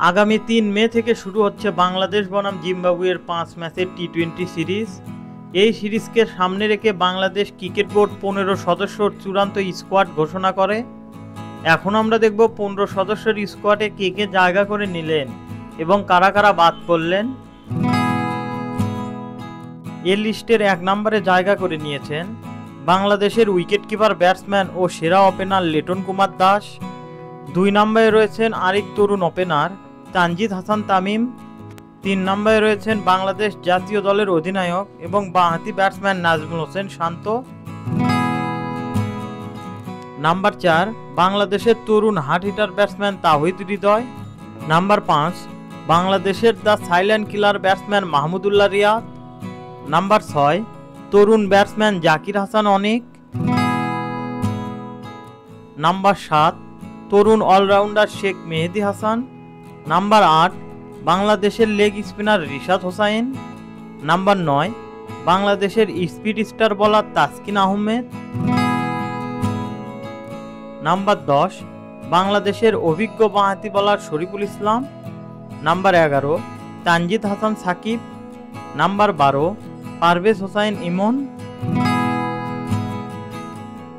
আগামী 3 মে থেকে শুরু হচ্ছে বাংলাদেশ বনাম জিম্বাবুয়ের 5 ম্যাচের টি-20 সিরিজ। এই সিরিজকে সামনে রেখে বাংলাদেশ ক্রিকেট বোর্ড 15 সদস্যর চূড়ান্ত স্কোয়াড ঘোষণা করে। এখন আমরা দেখব 15 সদস্যের স্কোয়াডে কে কে জায়গা করে নিলেন এবং কারা কারা বাদ পড়লেন। এই লিস্টের 1 নম্বরে জায়গা করে নিয়েছেন বাংলাদেশের উইকেটকিপার ব্যাটসম্যান ও সেরা ওপেনার লিটন কুমার দাস। 2 নম্বরে রয়েছেন আরেক তরুণ ওপেনার তানজিদ হাসান তামিম। 3 নম্বরে রয়েছেন বাংলাদেশ জাতীয় দলের অধিনায়ক এবং বাঁহাতি ব্যাটসম্যান নাজমুল হোসেন শান্ত। নাম্বার 4 বাংলাদেশের তরুণ hard hitter batsman Towhid Hridoy. Number 5 বাংলাদেশের the silent killer batsman Mahmudullah Riyad. Number 6 তরুণ ব্যাটসম্যান জাকির হাসান অনিক। নাম্বার 7 তরুণ অলরাউন্ডার শেখ মেহেদী হাসান। নাম্বার 8 বাংলাদেশের leg spinner Rishad Hossain. Number 9 বাংলাদেশের speed star bowler Taskin Ahmed. Number 10 বাংলাদেশের অভিজ্ঞ বাঁহাতি bowler Shoriful Islam. Number 11 Tanzid Hasan Sakib. Number 12 Parvez Hossain Emon.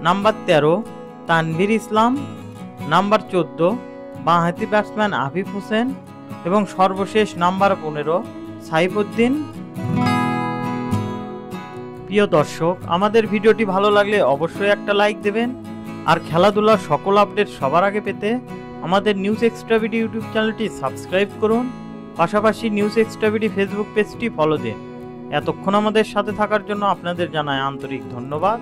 Number 13 Tanvir Islam. Number 14 বাঁহাতি ব্যাটসম্যান আফিফ হোসেন এবং সর্বশেষ নাম্বার 15 সাইফুদ্দিন। প্রিয় দর্শক, আমাদের ভিডিওটি ভালো লাগলে অবশ্যই একটা লাইক দেবেন আর খেলাধুলার সকল আপডেট সবার আগে পেতে আমাদের নিউজ এক্সট্রা বিডি ইউটিউব চ্যানেলটি সাবস্ক্রাইব করুন। পাশাপাশি নিউজ এক্সট্রা বিডি ফেসবুক পেজটি ফলো দিন। এতক্ষণ আমাদের সাথে থাকার জন্য আপনাদের জানাই আন্তরিক ধন্যবাদ।